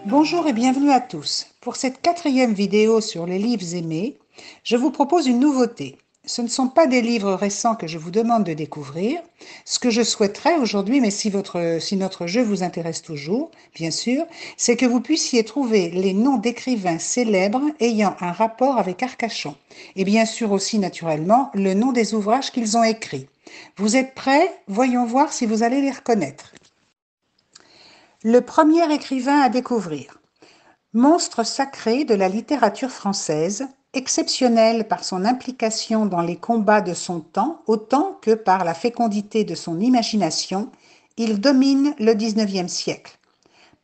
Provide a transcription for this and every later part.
Bonjour et bienvenue à tous. Pour cette 4e vidéo sur les livres aimés, je vous propose une nouveauté. Ce ne sont pas des livres récents que je vous demande de découvrir. Ce que je souhaiterais aujourd'hui, mais si notre jeu vous intéresse toujours, bien sûr, c'est que vous puissiez trouver les noms d'écrivains célèbres ayant un rapport avec Arcachon. Et bien sûr aussi, naturellement, le nom des ouvrages qu'ils ont écrits. Vous êtes prêts? Voyons voir si vous allez les reconnaître. Le premier écrivain à découvrir. Monstre sacré de la littérature française, exceptionnel par son implication dans les combats de son temps autant que par la fécondité de son imagination, il domine le XIXe siècle.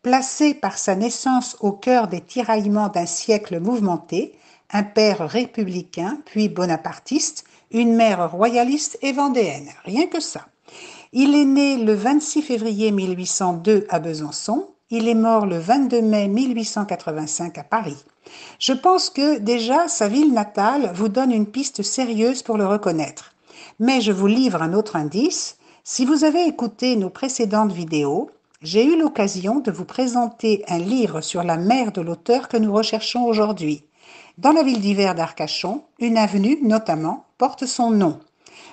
Placé par sa naissance au cœur des tiraillements d'un siècle mouvementé, un père républicain puis bonapartiste, une mère royaliste et vendéenne, rien que ça. Il est né le 26 février 1802 à Besançon. Il est mort le 22 mai 1885 à Paris. Je pense que déjà sa ville natale vous donne une piste sérieuse pour le reconnaître. Mais je vous livre un autre indice. Si vous avez écouté nos précédentes vidéos, j'ai eu l'occasion de vous présenter un livre sur la mère de l'auteur que nous recherchons aujourd'hui. Dans la ville d'hiver d'Arcachon, une avenue notamment porte son nom.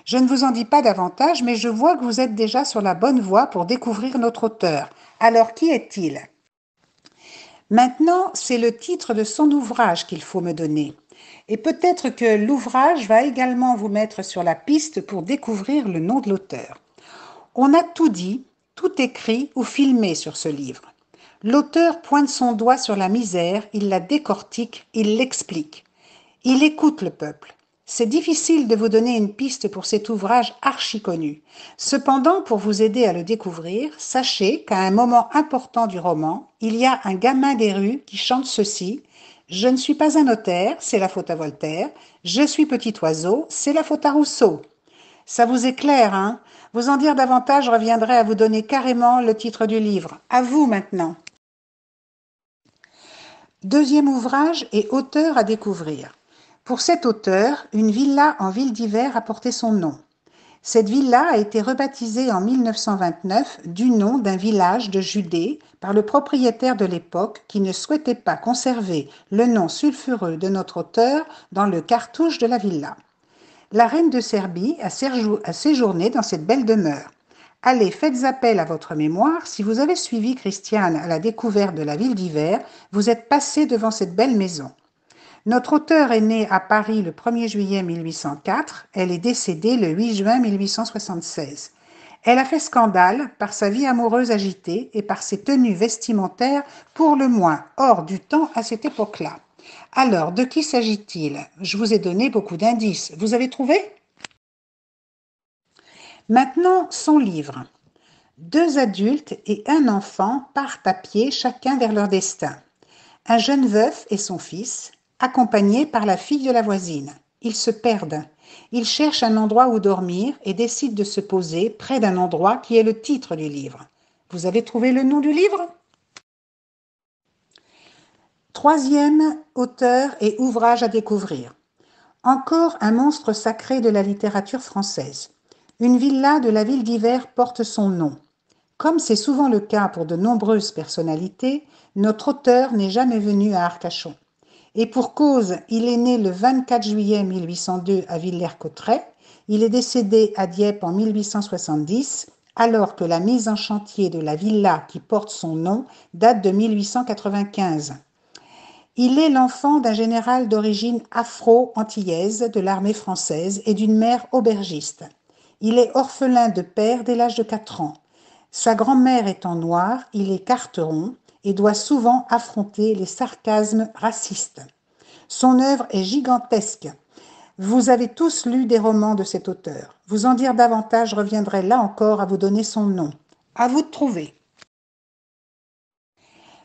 Je ne vous en dis pas davantage, mais je vois que vous êtes déjà sur la bonne voie pour découvrir notre auteur. Alors, qui est-il? Maintenant, c'est le titre de son ouvrage qu'il faut me donner. Et peut-être que l'ouvrage va également vous mettre sur la piste pour découvrir le nom de l'auteur. On a tout dit, tout écrit ou filmé sur ce livre. L'auteur pointe son doigt sur la misère, il la décortique, il l'explique. Il écoute le peuple. C'est difficile de vous donner une piste pour cet ouvrage archi-connu. Cependant, pour vous aider à le découvrir, sachez qu'à un moment important du roman, il y a un gamin des rues qui chante ceci. « Je ne suis pas un notaire, c'est la faute à Voltaire. Je suis petit oiseau, c'est la faute à Rousseau. » Ça vous est clair, hein? Vous en dire davantage, je reviendrai à vous donner carrément le titre du livre. À vous maintenant. Deuxième ouvrage et auteur à découvrir. Pour cet auteur, une villa en ville d'hiver a porté son nom. Cette villa a été rebaptisée en 1929 du nom d'un village de Judée par le propriétaire de l'époque qui ne souhaitait pas conserver le nom sulfureux de notre auteur dans le cartouche de la villa. La reine de Serbie a séjourné dans cette belle demeure. Allez, faites appel à votre mémoire. Si vous avez suivi Christiane à la découverte de la ville d'hiver, vous êtes passé devant cette belle maison. Notre auteure est née à Paris le 1er juillet 1804, elle est décédée le 8 juin 1876. Elle a fait scandale par sa vie amoureuse agitée et par ses tenues vestimentaires pour le moins hors du temps à cette époque-là. Alors, de qui s'agit-il? Je vous ai donné beaucoup d'indices. Vous avez trouvé? Maintenant, son livre. 2 adultes et un enfant partent à pied chacun vers leur destin. Un jeune veuf et son fils, accompagnés par la fille de la voisine. Ils se perdent. Ils cherchent un endroit où dormir et décident de se poser près d'un endroit qui est le titre du livre. Vous avez trouvé le nom du livre? Troisième auteur et ouvrage à découvrir. Encore un monstre sacré de la littérature française. Une villa de la ville d'hiver porte son nom. Comme c'est souvent le cas pour de nombreuses personnalités, notre auteur n'est jamais venu à Arcachon. Et pour cause, il est né le 24 juillet 1802 à Villers-Cotterêts, il est décédé à Dieppe en 1870, alors que la mise en chantier de la villa qui porte son nom date de 1895. Il est l'enfant d'un général d'origine afro-antillaise de l'armée française et d'une mère aubergiste. Il est orphelin de père dès l'âge de 4 ans. Sa grand-mère étant noire, il est carteron et doit souvent affronter les sarcasmes racistes. Son œuvre est gigantesque. Vous avez tous lu des romans de cet auteur. Vous en dire davantage, je reviendrai là encore à vous donner son nom. À vous de trouver.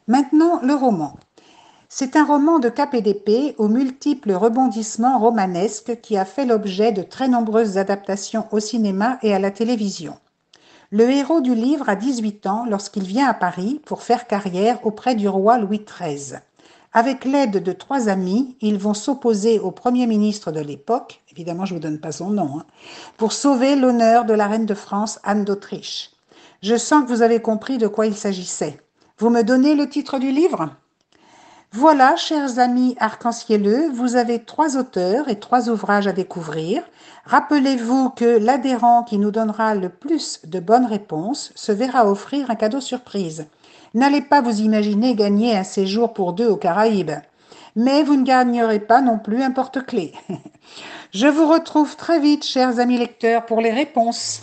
Maintenant, le roman. C'est un roman de cap et d'épée aux multiples rebondissements romanesques qui a fait l'objet de très nombreuses adaptations au cinéma et à la télévision. Le héros du livre a 18 ans lorsqu'il vient à Paris pour faire carrière auprès du roi Louis XIII. Avec l'aide de 3 amis, ils vont s'opposer au Premier ministre de l'époque, évidemment je ne vous donne pas son nom, pour sauver l'honneur de la reine de France, Anne d'Autriche. Je sens que vous avez compris de quoi il s'agissait. Vous me donnez le titre du livre? Voilà, chers amis arc-en-cieleux, vous avez 3 auteurs et 3 ouvrages à découvrir. Rappelez-vous que l'adhérent qui nous donnera le plus de bonnes réponses se verra offrir un cadeau surprise. N'allez pas vous imaginer gagner un séjour pour 2 aux Caraïbes, mais vous ne gagnerez pas non plus un porte-clés. Je vous retrouve très vite, chers amis lecteurs, pour les réponses.